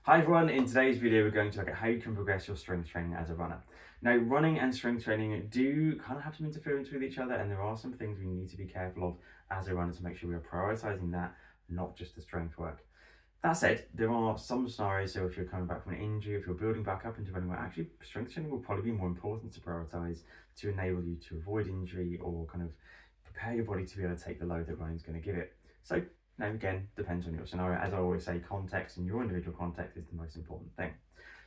Hi everyone, in today's video we're going to look at how you can progress your strength training as a runner. Now running and strength training do kind of have some interference with each other, and there are some things we need to be careful of as a runner to make sure we are prioritising that, not just the strength work. That said, there are some scenarios, so if you're coming back from an injury, if you're building back up into running, well, actually strength training will probably be more important to prioritise to enable you to avoid injury or kind of prepare your body to be able to take the load that running's going to give it. So now again, depends on your scenario. As I always say, context and your individual context is the most important thing.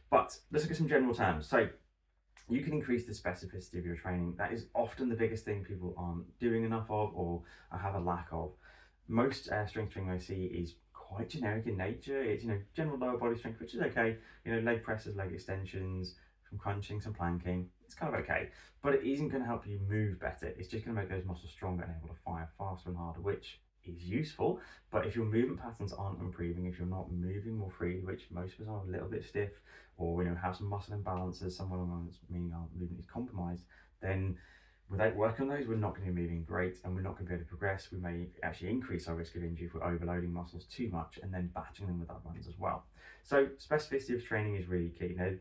But let's look at some general terms. So you can increase the specificity of your training. That is often the biggest thing people aren't doing enough of or have a lack of. Most strength training I see is quite generic in nature. It's general lower body strength, which is okay. Leg presses, leg extensions, some crunching, some planking. It's kind of okay, but it isn't going to help you move better. It's just going to make those muscles stronger and able to fire faster and harder, which is useful. But if your movement patterns aren't improving, if you're not moving more freely, which most of us are a little bit stiff, or have some muscle imbalances, somewhere along meaning our movement is compromised, then without working on those, we're not going to be moving great, and we're not going to be able to progress. We may actually increase our risk of injury if we're overloading muscles too much and then battering them with our runs as well. So specificity of training is really key. Now,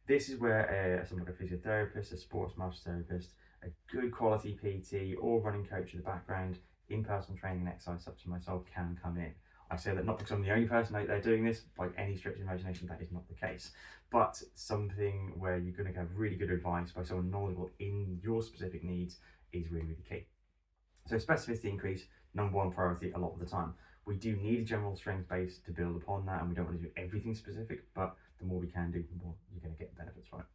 this is where someone like a physiotherapist, a sports massage therapist, a good quality PT or running coach in the background, in-person training and exercise such as myself can come in. I say that not because I'm the only person out there doing this, by any stretch of imagination, that is not the case. But something where you're going to have really good advice by someone knowledgeable in your specific needs is really, really key. So specificity increase, number one priority a lot of the time. We do need a general strength base to build upon that, and we don't want to do everything specific, but the more we can do, the more you're going to get benefits from it.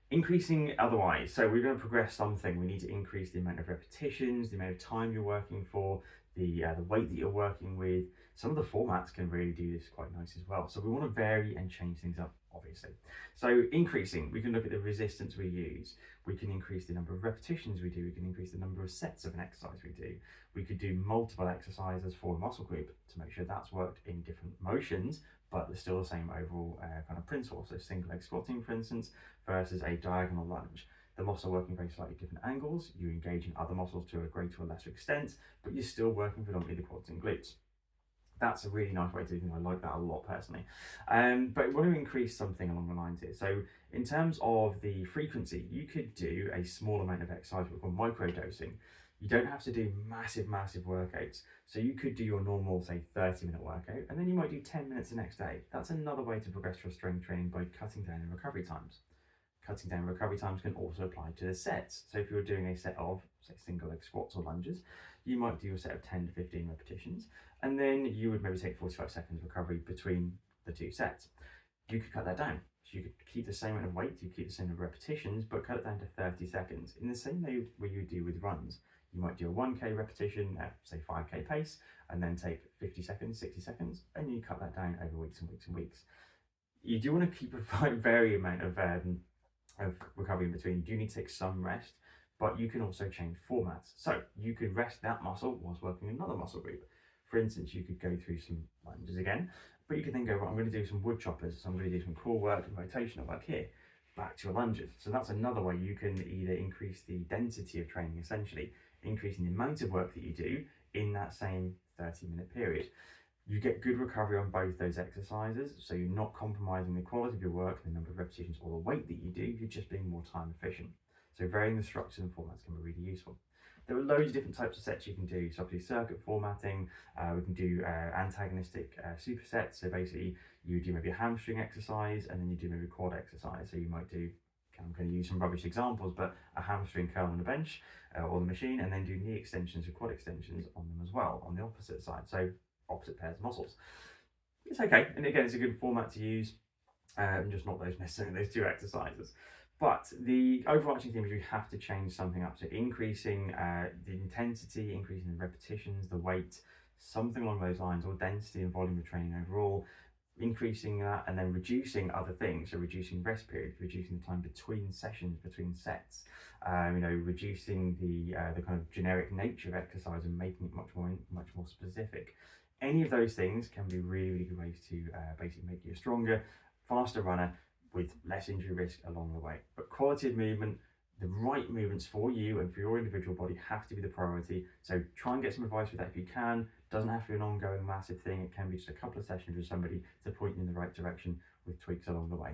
Increasing otherwise, so we're going to progress something. We need to increase the amount of repetitions, the amount of time you're working for, the weight that you're working with. Some of the formats can really do this quite nice as well. So we want to vary and change things up, obviously. So increasing, we can look at the resistance we use. We can increase the number of repetitions we do. We can increase the number of sets of an exercise we do. We could do multiple exercises for a muscle group to make sure that's worked in different motions, but there's still the same overall kind of principle. So single leg squatting, for instance, versus a diagonal lunge. The muscle working very slightly different angles. You engage in other muscles to a greater or lesser extent, but you're still working predominantly the quads and glutes. That's a really nice way to do things. I like that a lot personally. But we want to increase something along the lines here. So in terms of the frequency, you could do a small amount of exercise, what we call micro dosing. You don't have to do massive workouts. So you could do your normal, say, 30-minute workout, and then you might do 10 minutes the next day. That's another way to progress your strength training by cutting down in recovery times. Cutting down recovery times can also apply to the sets. So if you're doing a set of, say, single leg squats or lunges, you might do a set of 10 to 15 repetitions, and then you would maybe take 45 seconds recovery between the two sets. You could cut that down. So you could keep the same amount of weight, you keep the same amount of repetitions, but cut it down to 30 seconds. In the same way where you do with runs. You might do a 1K repetition at, say, 5K pace, and then take 50 seconds, 60 seconds, and you cut that down over weeks and weeks and weeks. You do want to keep a very amount of recovery in between. You do need to take some rest, but you can also change formats. So you could rest that muscle whilst working another muscle group. For instance, you could go through some lunges again, but you could then go, right, I'm going to do some wood choppers, so I'm going to do some core work and rotational work here, back to your lunges. So that's another way you can either increase the density of training, essentially, increasing the amount of work that you do in that same 30-minute period. You get good recovery on both those exercises, so you're not compromising the quality of your work, the number of repetitions or the weight that you do, you're just being more time efficient. So varying the structures and formats can be really useful. There are loads of different types of sets you can do. So obviously circuit formatting, we can do antagonistic supersets. So basically you do maybe a hamstring exercise and then you do maybe a quad exercise. So you might do, I'm going to use some rubbish examples, but a hamstring curl on the bench or the machine, and then do knee extensions or quad extensions on them as well on the opposite side. So opposite pairs of muscles. It's okay, and again, it's a good format to use, just not necessarily those two exercises. But the overarching theme is you have to change something up. So increasing the intensity, increasing the repetitions, the weight, something along those lines, or density and volume of training overall, increasing that and then reducing other things. So reducing rest periods, reducing the time between sessions, between sets, reducing the kind of generic nature of exercise and making it much more specific. Any of those things can be really good ways to basically make you a stronger, faster runner with less injury risk along the way. But quality of movement, the right movements for you and for your individual body have to be the priority. So try and get some advice with that if you can. Doesn't have to be an ongoing massive thing. It can be just a couple of sessions with somebody to point you in the right direction with tweaks along the way.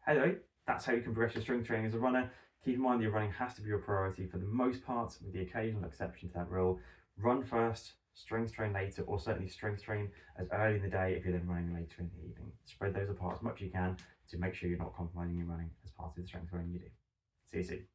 Hello, that's how you can progress your strength training as a runner. Keep in mind that your running has to be your priority for the most part, with the occasional exception to that rule. Run first, strength train later, or certainly strength train as early in the day if you're then running later in the evening. Spread those apart as much as you can to make sure you're not compromising your running as part of the strength training you do. See you soon.